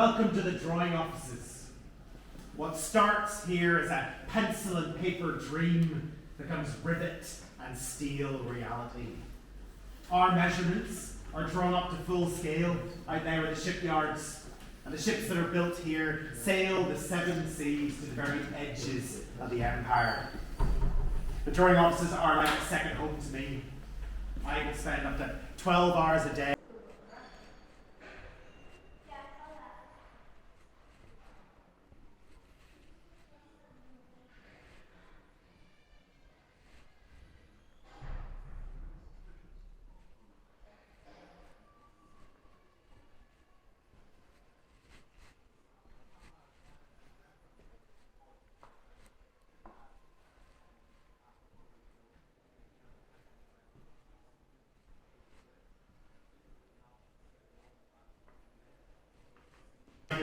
Welcome to the drawing offices. What starts here as a pencil and paper dream becomes rivet and steel reality. Our measurements are drawn up to full scale out there in the shipyards, and the ships that are built here sail the 7 seas to the very edges of the empire. The drawing offices are like a second home to me. I will spend up to 12 hours a day.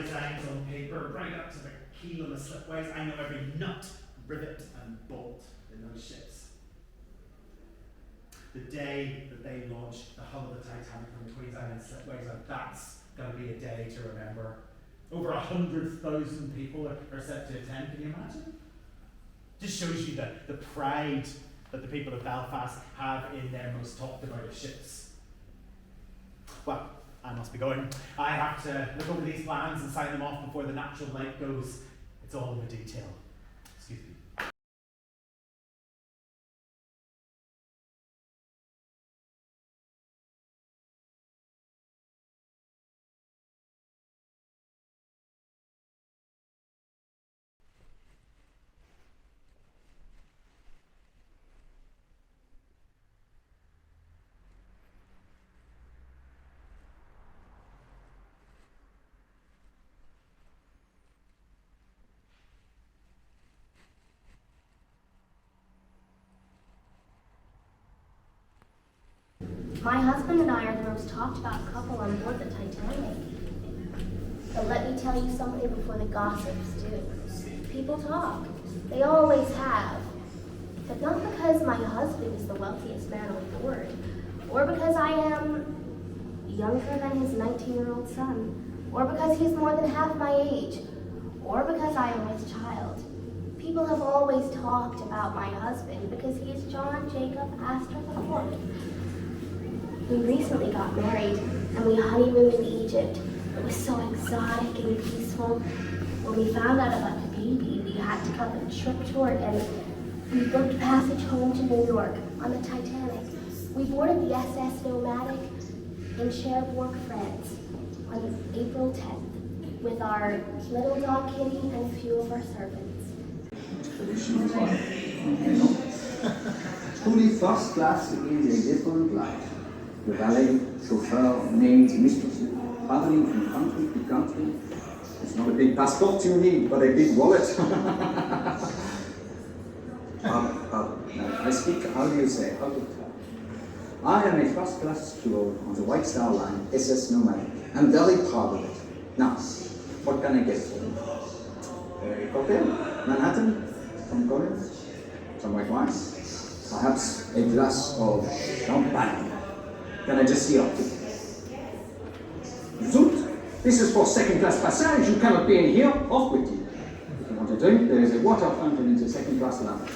Designs on paper, right up to the keel and the slipways. I know every nut, rivet and bolt in those ships. The day that they launched the hull of the Titanic from Queen's Island slipways, and that's going to be a day to remember. Over 100,000 people are set to attend, can you imagine? Just shows you the pride that the people of Belfast have in their most talked about of ships. Well, I must be going. I have to look over these plans and sign them off before the natural light goes. It's all in the detail. Excuse me. My husband and I are the most talked about couple on board the Titanic. But let me tell you something before the gossips do. People talk. They always have. But not because my husband is the wealthiest man on board, or because I am younger than his 19-year-old son, or because he's more than half my age, or because I am his child. People have always talked about my husband because he is John Jacob Astor IV. We recently got married, and we honeymooned in Egypt. It was so exotic and peaceful. When we found out about the baby, we had to cut the trip short, and we booked passage home to New York on the Titanic. We boarded the SS Nomadic in Cherbourg, France on April 10th with our little dog Kitty and a few of our servants. Truly first class in a different life. The valet chauffeur named Mr. Traveling from country to country. It's not a big passport you need, but a big wallet. I speak, how do you say, how to talk? I am a first class steward on the White Star Line, SS Nomadic. I'm very proud of it. Now, what can I get for you? A cocktail? Manhattan? Some Collins? Some white wine? Perhaps a glass of champagne? Can I just see up to? Zoot! This is for second class passage. You cannot be in here. Off with you. If you want to drink, there is a water fountain in the second class lounge.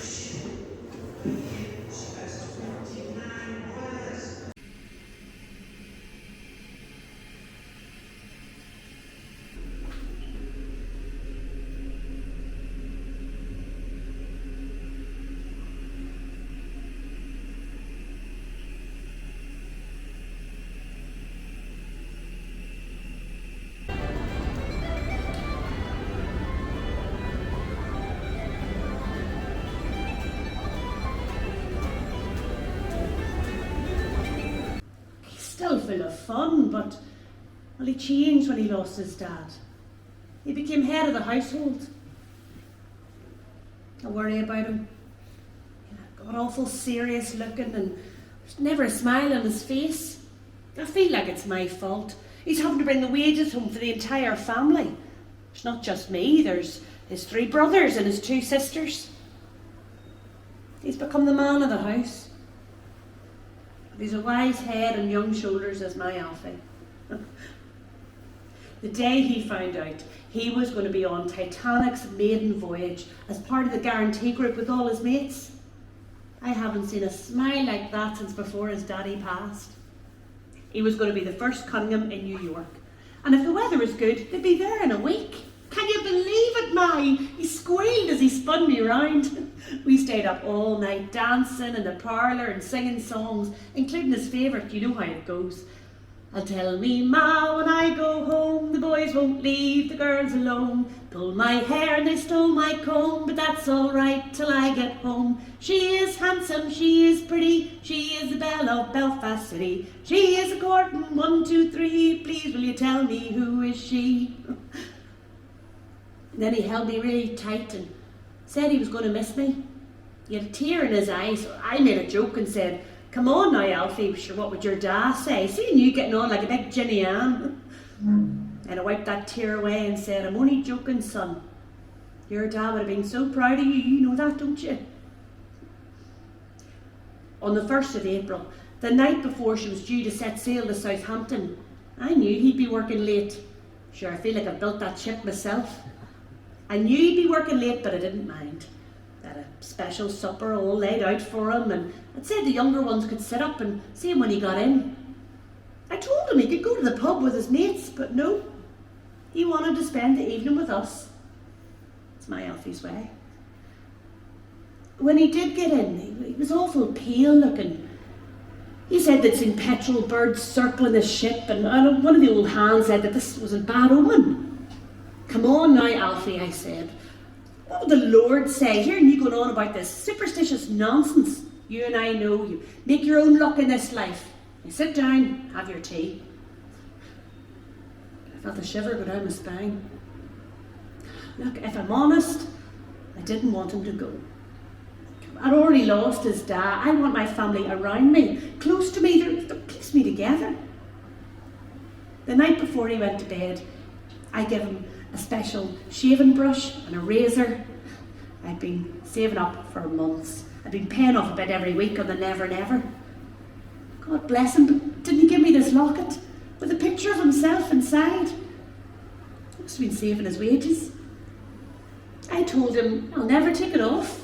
Still full of fun, but well, he changed when he lost his dad. He became head of the household. I worry about him. Got awful serious looking and there's never a smile on his face. I feel like it's my fault. He's having to bring the wages home for the entire family. It's not just me, there's his 3 brothers and his 2 sisters. He's become the man of the house. He's a wise head and young shoulders as my Alfie. The day he found out he was going to be on Titanic's maiden voyage as part of the guarantee group with all his mates. I haven't seen a smile like that since before his daddy passed. He was going to be the first Cunningham in New York. And if the weather was good, they'd be there in a week. Can you believe it, Mai? He squealed as he spun me round. We stayed up all night dancing in the parlour and singing songs, including his favourite, you know how it goes. I'll tell me ma when I go home, the boys won't leave the girls alone. Pulled my hair and they stole my comb, but that's all right till I get home. She is handsome, she is pretty, she is the belle of Belfast City. She is a courting 1, 2, 3, please will you tell me who is she? And then he held me really tight and said he was going to miss me. He had a tear in his eye, so I made a joke and said, "Come on now, Alfie, sure what would your dad say? Seeing you getting on like a big Ginny Ann." And I wiped that tear away and said, "I'm only joking, son. Your dad would have been so proud of you, you know that, don't you?" On the 1st of April, the night before she was due to set sail to Southampton, I knew he'd be working late. Sure, I feel like I built that ship myself. I knew he'd be working late, but I didn't mind. I had a special supper all laid out for him, and I'd said the younger ones could sit up and see him when he got in. I told him he could go to the pub with his mates, but no. He wanted to spend the evening with us. It's my Alfie's way. When he did get in, he was awful pale looking. He said they'd seen petrel birds circling the ship, and one of the old hands said that this was a bad omen. "Come on now, Alfie," I said. "What would the Lord say, hearing you going on about this superstitious nonsense? You and I know you make your own luck in this life. You sit down, have your tea." I felt a shiver go down my spine. Look, if I'm honest, I didn't want him to go. I'd already lost his dad. I want my family around me, close to me, that keeps me together. The night before he went to bed, I gave him a special shaving brush and a razor. I'd been saving up for months. I'd been paying off a bit every week on the Never Never. God bless him, but didn't he give me this locket with a picture of himself inside? He must have been saving his wages. I told him I'll never take it off.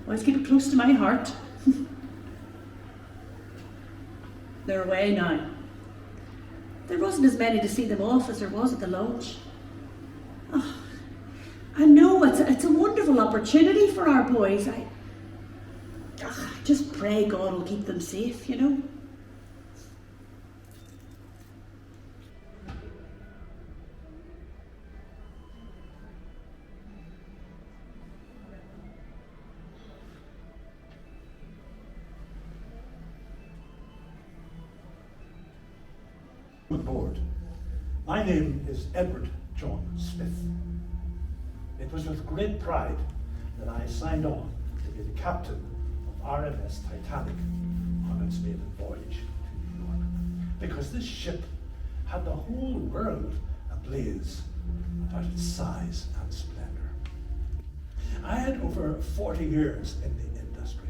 Always keep it close to my heart. They're away now. There wasn't as many to see them off as there was at the launch. Oh, I know it's a wonderful opportunity for our boys. I just pray God will keep them safe, you know. Aboard. My name is Edward John Smith. It was with great pride that I signed on to be the captain of RMS Titanic on its maiden voyage to New York, because this ship had the whole world ablaze about its size and splendor. I had over 40 years in the industry,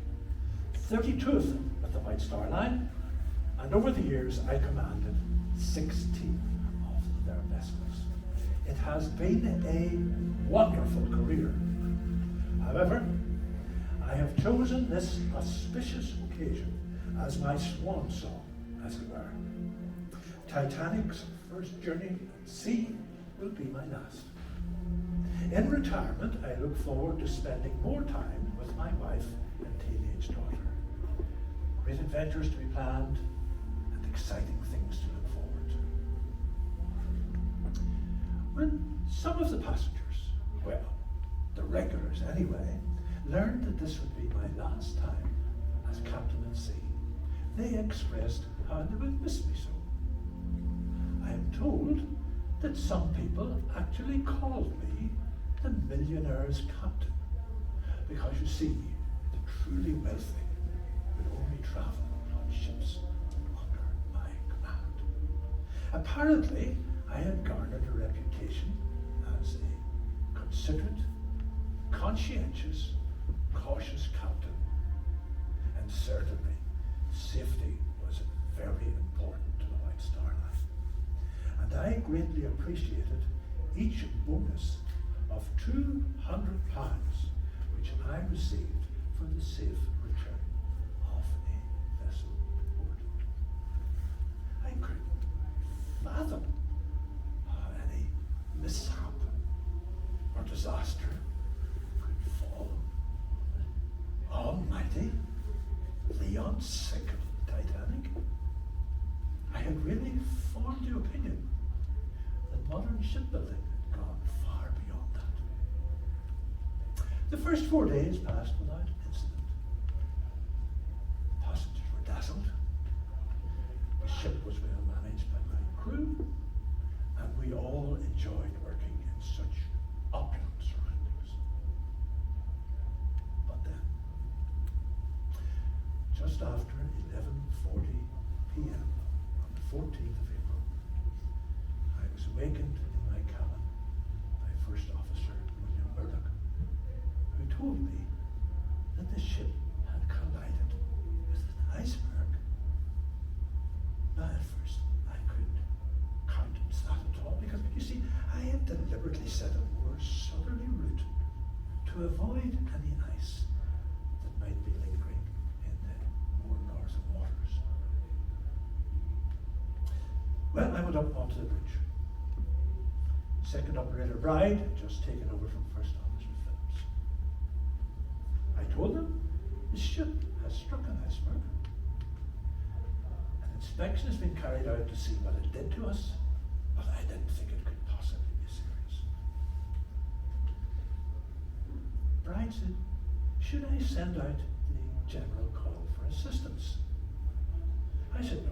32 of them with the White Star Line, and over the years I commanded 16 of their vessels. It has been a wonderful career. However, I have chosen this auspicious occasion as my swan song, as it were. Titanic's first journey at sea will be my last. In retirement, I look forward to spending more time with my wife and teenage daughter. Great adventures to be planned and exciting things to look forward to. When some of the passengers, well, the regulars anyway, learned that this would be my last time as captain at sea, they expressed how they would miss me so. I am told that some people actually called me the millionaire's captain, because you see, the truly wealthy would only travel on ships under my command. Apparently, I had garnered a reputation as a considerate, conscientious, cautious captain, and certainly safety was very important to the White Star Line. And and I greatly appreciated each bonus of £200 which I received for the safe return of a vessel port. I couldn't fathom how any mishap or disaster could fall on almighty, the unsinkable Titanic. I had really formed the opinion that modern shipbuilding had gone far beyond that. The first 4 days passed without incident. Passengers were dazzled. The ship was well managed by my crew, and we all enjoyed working in such opulent surroundings. But then, just after 11:40 p.m. on the 14th of April, I was awakened in my cabin by First Officer William Murdoch, who told me that the ship had collided with an iceberg. Now, at first, I couldn't countenance that at all, because, you see, I had deliberately set a more southerly route to avoid any ice that might be lingering in the more northern waters. Well, I went up onto the bridge. Second Operator Bride had just taken over from First Officer Phillips. I told them the ship has struck an iceberg. An inspection has been carried out to see what it did to us, but I didn't think it could possibly be serious. Bride said, should I send out the general call for assistance? I said no.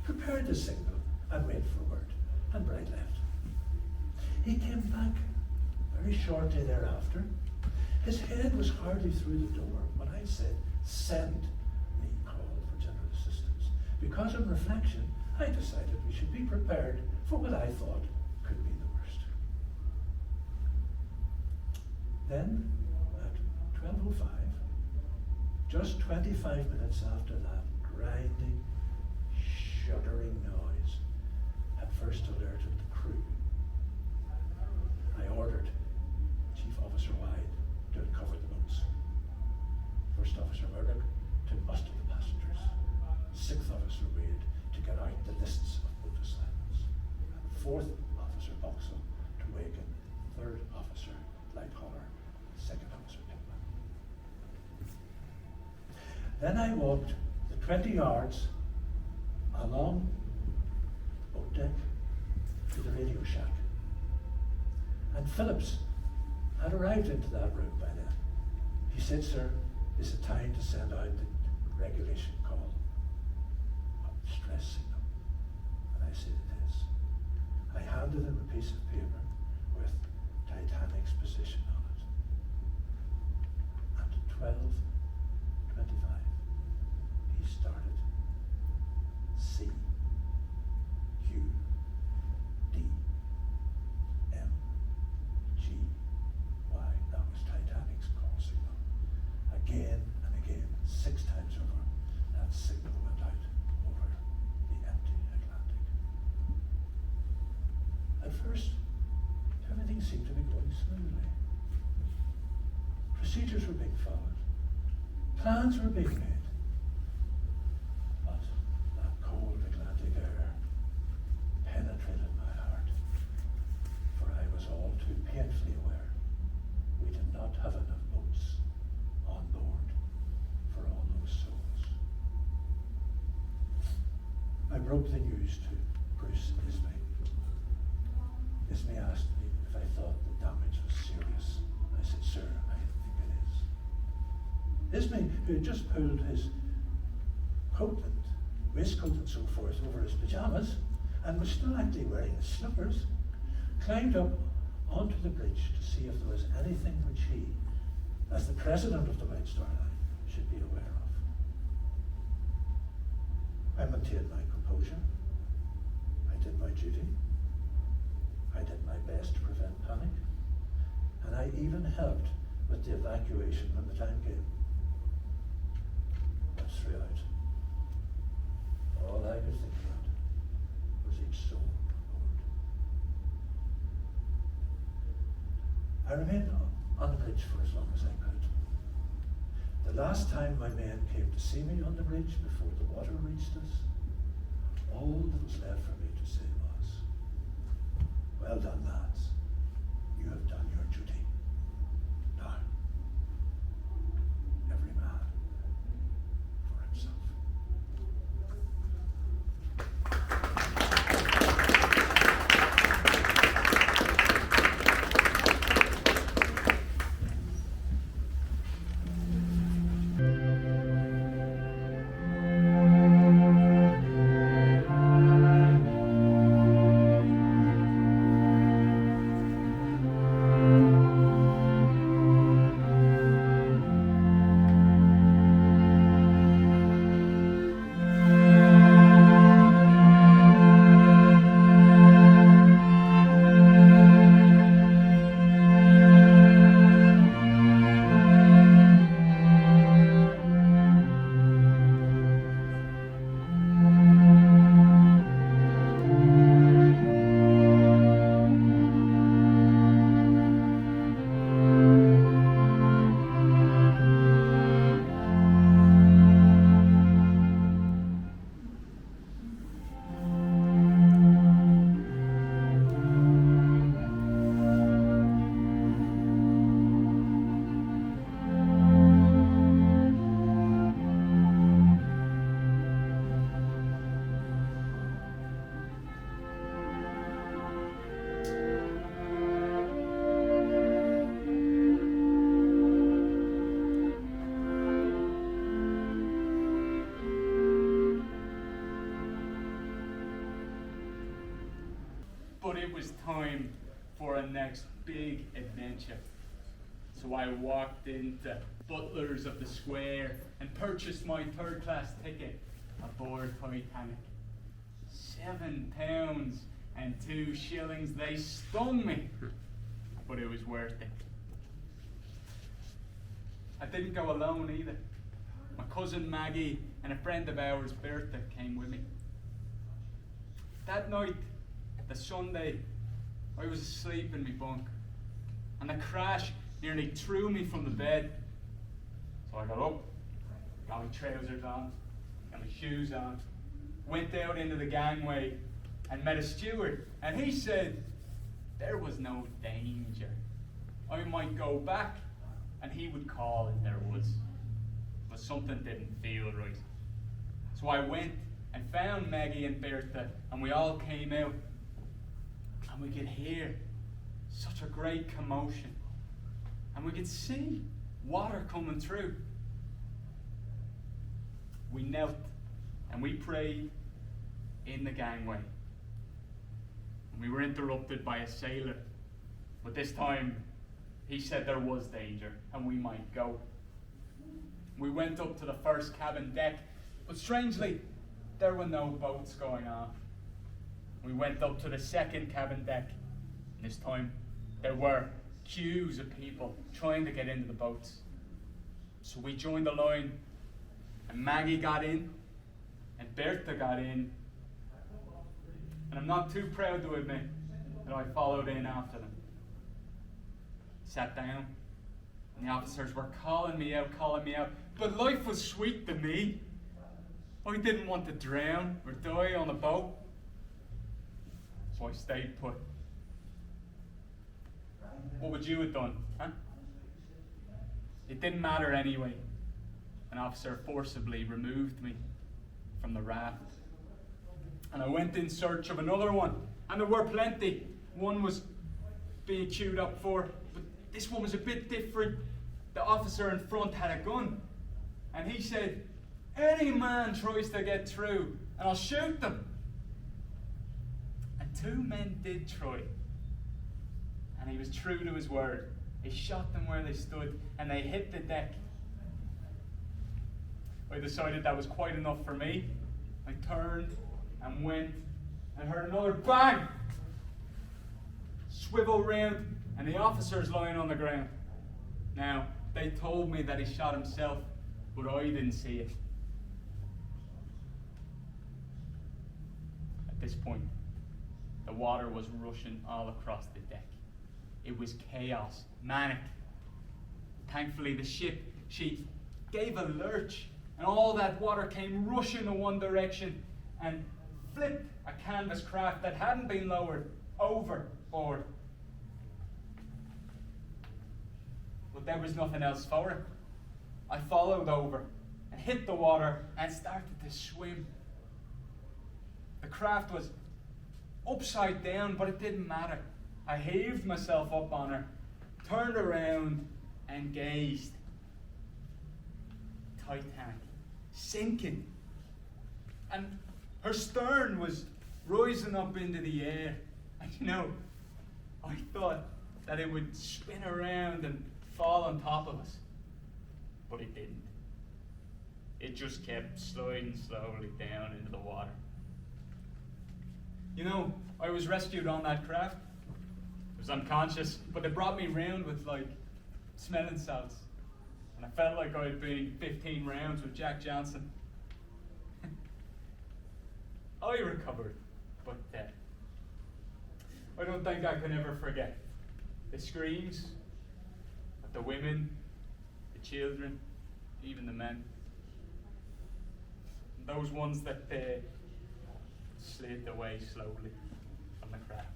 Prepare the signal and wait for word. And Bride left. He came back very shortly thereafter. His head was hardly through the door when I said, send the call for general assistance. Because on reflection, I decided we should be prepared for what I thought could be the worst. Then, at 12:05, just 25 minutes after that grinding, shuddering noise had first alerted the crew, I ordered Chief Officer Wyde to uncover the boats. First Officer Murdoch to muster the passengers. Sixth Officer Wade to get out the lists of boat assignments. And Fourth Officer Boxall to waken Third Officer Lightoller, Second Officer Pittman. Then I walked the 20 yards along the boat deck to the radio shack. And Phillips had arrived into that room by then. He said, sir, is it time to send out the regulation call? A stress signal. And I said it is. I handed him a piece of paper with Titanic's position on it. And at 12:25, he started C U D M G Y. That was Titanic's call signal. Again and again, 6 times over, that signal went out over the empty Atlantic. At first, everything seemed to be going smoothly. Procedures were being followed. Plans were being made. But that cold Atlantic air penetrated my heart, for I was all too painfully aware we did not have enough boats on board for all those souls. I broke the news to Bruce Ismay. Ismay asked me if I thought the damage was serious. I said, sir, I think it is. Ismay, who had just pulled his coat and waistcoat and so forth over his pajamas, and was still actually wearing his slippers, climbed up onto the bridge to see if there was anything which he, as the president of the White Star Line, should be aware of. I maintained my composure. I did my duty. I did my best to prevent panic, and I even helped with the evacuation when the time came. But throughout, all I could think about was each soul on board. I remained on the bridge for as long as I could. The last time my men came to see me on the bridge before the water reached us, all that was left for me to say was, "Well done, lads. You have done your duty. Now, every man for himself." But it was time for a next big adventure. So I walked into Butler's of the Square and purchased my third-class ticket aboard Titanic. £7 and 2 shillings. They stung me, but it was worth it. I didn't go alone either. My cousin Maggie and a friend of ours, Bertha, came with me. That night, the Sunday, I was asleep in my bunk, and the crash nearly threw me from the bed. So I got up, got my trousers on, got my shoes on, went out into the gangway and met a steward, and he said there was no danger. I might go back, and he would call if there was. But something didn't feel right. So I went and found Maggie and Bertha, and we all came out. And we could hear such a great commotion. And we could see water coming through. We knelt and we prayed in the gangway. And we were interrupted by a sailor. But this time, he said there was danger and we might go. We went up to the first cabin deck, but strangely, there were no boats going on. We went up to the second cabin deck. And this time, there were queues of people trying to get into the boats. So we joined the line, and Maggie got in, and Bertha got in. And I'm not too proud to admit that I followed in after them. Sat down, and the officers were calling me out, but life was sweet to me. I didn't want to drown or die on a boat. So I stayed put. What would you have done, huh? It didn't matter anyway. An officer forcibly removed me from the raft. And I went in search of another one. And there were plenty. One was being queued up for, but this one was a bit different. The officer in front had a gun. And he said, "Any man tries to get through, and I'll shoot them." And 2 men did try. And he was true to his word. He shot them where they stood, and they hit the deck. I decided that was quite enough for me. I turned and went and heard another bang. Swivel round, and the officer's lying on the ground. Now, they told me that he shot himself, but I didn't see it. At this point, the water was rushing all across the deck. it was chaos, manic. Thankfully, the ship, she gave a lurch, and all that water came rushing in one direction and flipped a canvas craft that hadn't been lowered overboard. But there was nothing else for it. I followed over and hit the water and started to swim. The craft was upside down, but it didn't matter. I heaved myself up on her, turned around, and gazed. Titanic, sinking. And her stern was rising up into the air. And you know, I thought that it would spin around and fall on top of us. But it didn't. It just kept sliding slowly down into the water. You know, I was rescued on that craft. I was unconscious, but they brought me round with, like, smelling salts. And I felt like I had been 15 rounds with Jack Johnson. I recovered, but I don't think I can ever forget the screams of the women, the children, even the men. And those ones that slid away slowly from the craft.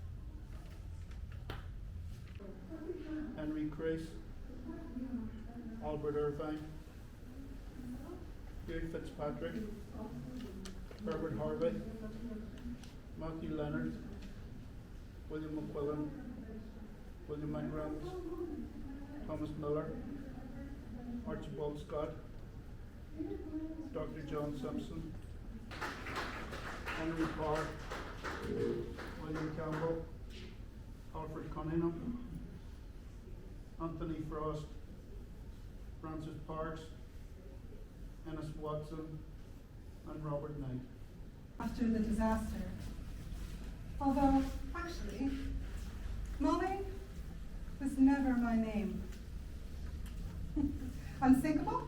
Henry Chris, Albert Irvine, Hugh Fitzpatrick, Herbert Harvey, Matthew Leonard, William McQuillan, William McGrath, Thomas Miller, Archibald Scott, Dr. John Simpson, Henry Parr, William Campbell, Alfred Cunningham, Anthony Frost, Francis Parks, Ennis Watson, and Robert Knight. After the disaster. Although, actually, Molly was never my name. Unsinkable?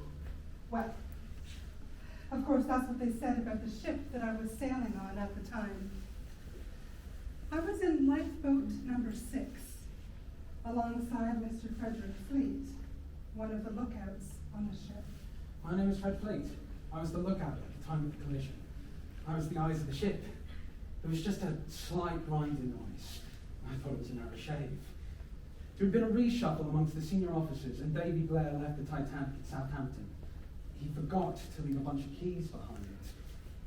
Well, of course, that's what they said about the ship that I was sailing on at the time. I was in lifeboat number 6, alongside Mr. Frederick Fleet, one of the lookouts on the ship. My name is Fred Fleet. I was the lookout at the time of the collision. I was the eyes of the ship. There was just a slight grinding noise. I thought it was a narrow shave. There had been a reshuffle amongst the senior officers, and Davy Blair left the Titanic at Southampton. He forgot to leave a bunch of keys behind it.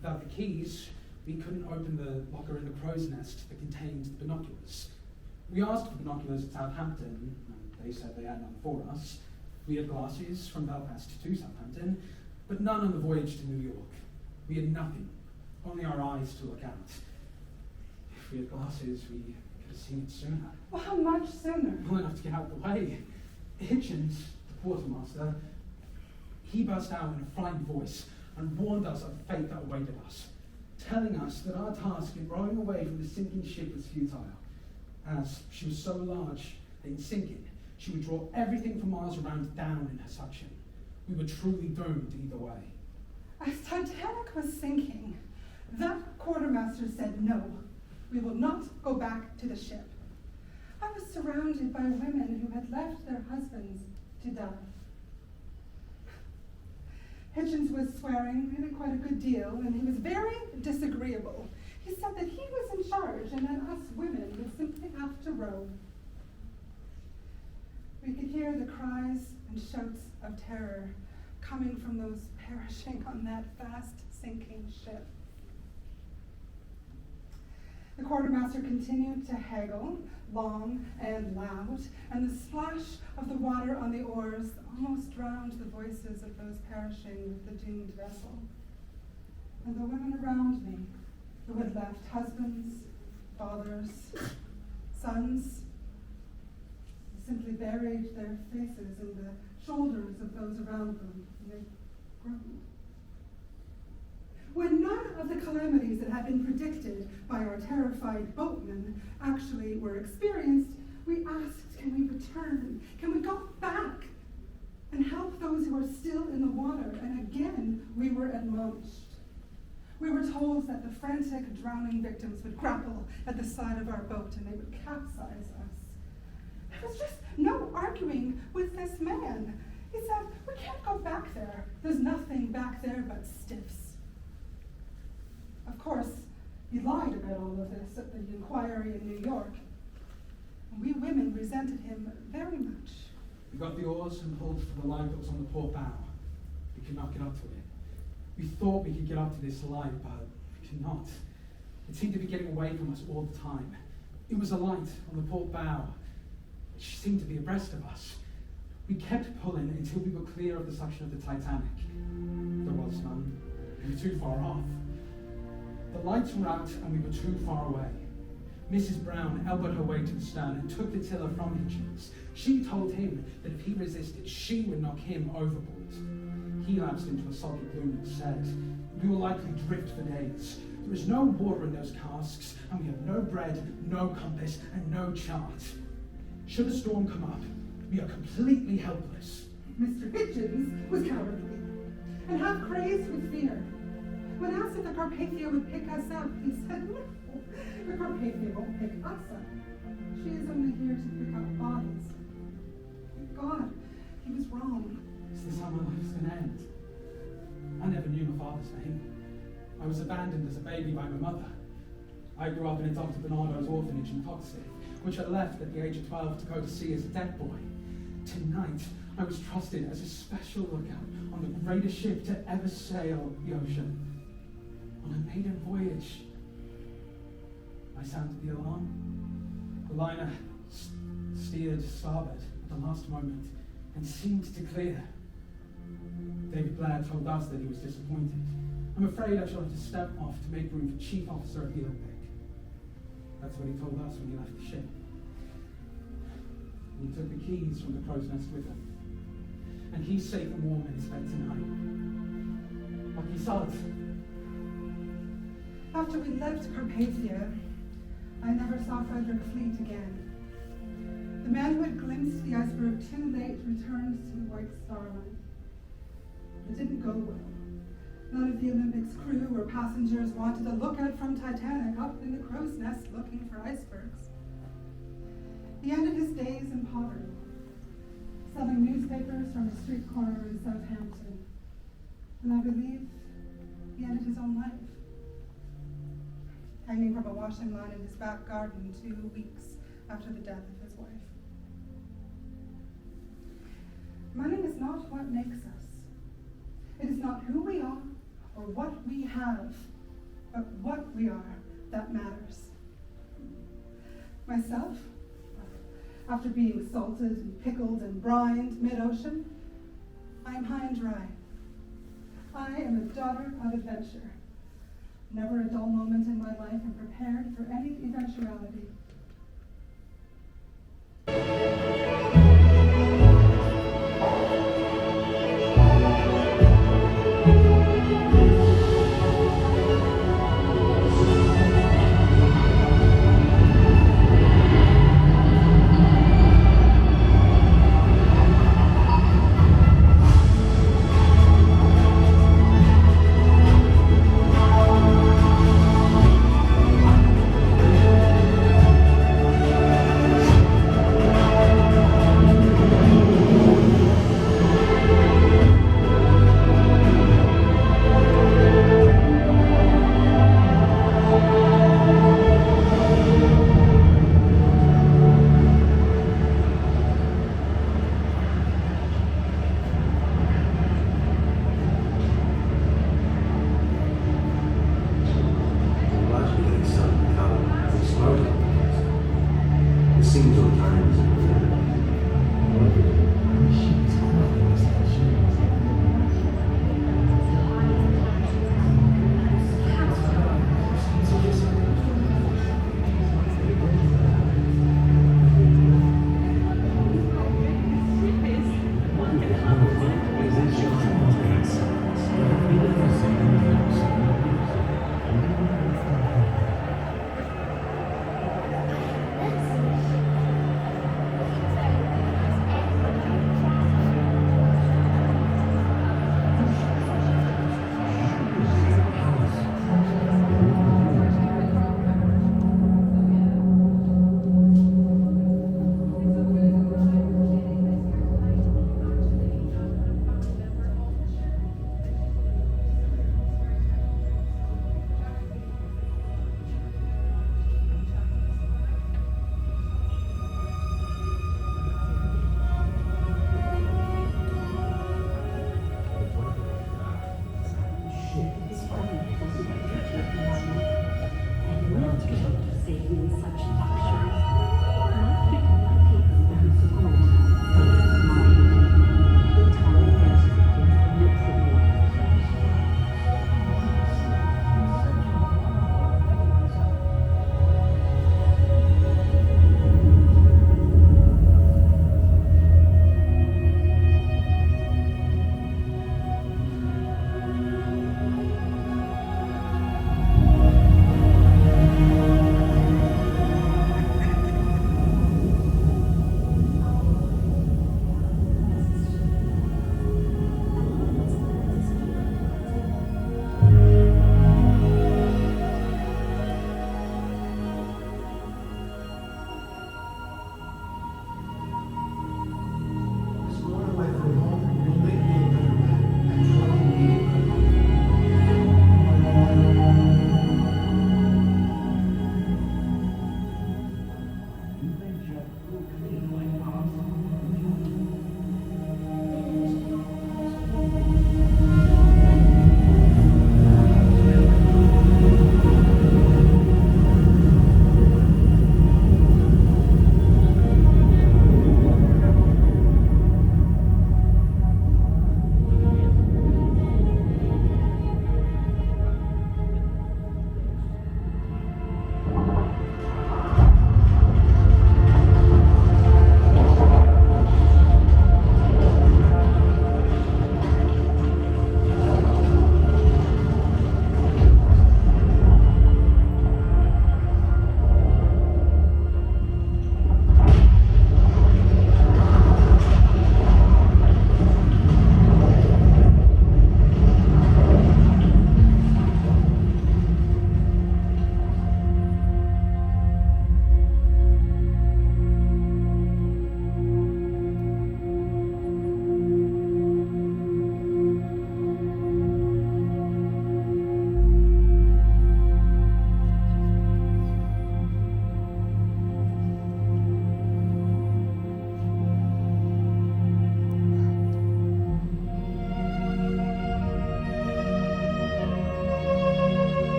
Without the keys, we couldn't open the locker in the crow's nest that contained the binoculars. We asked for binoculars at Southampton, and they said they had none for us. We had glasses from Belfast to Southampton, but none on the voyage to New York. We had nothing, only our eyes to look out. If we had glasses, we could have seen it sooner. Well, how much sooner? Well enough to get out of the way. Hitchens, the quartermaster, he burst out in a frightened voice and warned us of the fate that awaited us, telling us that our task in rowing away from the sinking ship was futile, as she was so large that in sinking, she would draw everything for miles around down in her suction. We were truly doomed either way. As Titanic was sinking, that quartermaster said, "No, we will not go back to the ship." I was surrounded by women who had left their husbands to die. Hitchens was swearing really quite a good deal, and he was very disagreeable. He said that he was in charge and that us women would simply have to row. We could hear the cries and shouts of terror coming from those perishing on that fast sinking ship. The quartermaster continued to haggle, long and loud, and the splash of the water on the oars almost drowned the voices of those perishing with the doomed vessel. And the women around me, who had left husbands, fathers, sons, simply buried their faces in the shoulders of those around them, and they groaned. When none of the calamities that had been predicted by our terrified boatmen actually were experienced, we asked, can we return? Can we go back and help those who are still in the water? And again, we were admonished. We were told that the frantic drowning victims would grapple at the side of our boat and they would capsize us. There was just no arguing with this man. He said, we can't go back there. There's nothing back there but stiffs. Of course, he lied about all of this at the inquiry in New York. We women resented him very much. We got the oars and pulled for the light that was on the port bow. We could not get up to it. We thought we could get up to this light, but we could not. It seemed to be getting away from us all the time. It was a light on the port bow, which seemed to be abreast of us. We kept pulling until we were clear of the section of the Titanic. There was none. We were too far off. The lights were out and we were too far away. Mrs. Brown elbowed her way to the stern and took the tiller from Hitchens. She told him that if he resisted, she would knock him overboard. He lapsed into a sulky gloom and said, we will likely drift for days. There is no water in those casks, and we have no bread, no compass, and no chart. Should a storm come up, we are completely helpless. Mr. Hitchens was cowardly and half crazed with fear. When asked if the Carpathia would pick us up, he said, no, the Carpathia won't pick us up. She is only here to pick up bodies. Thank God, he was wrong. Is this how my life's going to end? I never knew my father's name. I was abandoned as a baby by my mother. I grew up in a Dr. Bernardo's orphanage in Toxic, which I left at the age of 12 to go to sea as a deck boy. Tonight, I was trusted as a special lookout on the greatest ship to ever sail the ocean. On a maiden voyage, I sounded the alarm. The liner steered starboard at the last moment and seemed to clear. David Blair told us that he was disappointed. I'm afraid I shall have to step off to make room for Chief Officer of the Olympic. That's what he told us when he left the ship. And he took the keys from the crow's nest with him. And he's safe and warm in his bed tonight. Lucky sod. After we left Carpathia, I never saw Frederick Fleet again. The man who had glimpsed the iceberg too late returned to the White Star Line. It didn't go well. None of the Olympic's crew or passengers wanted to look out from Titanic up in the crow's nest looking for icebergs. He ended his days in poverty, selling newspapers from a street corner in Southampton. And I believe he ended his own life, hanging from a washing line in his back garden 2 weeks after the death of his wife. Money is not what makes us. It is not who we are or what we have, but what we are that matters. Myself, after being salted and pickled and brined mid-ocean, I am high and dry. I am a daughter of adventure. Never a dull moment in my life and prepared for any eventuality.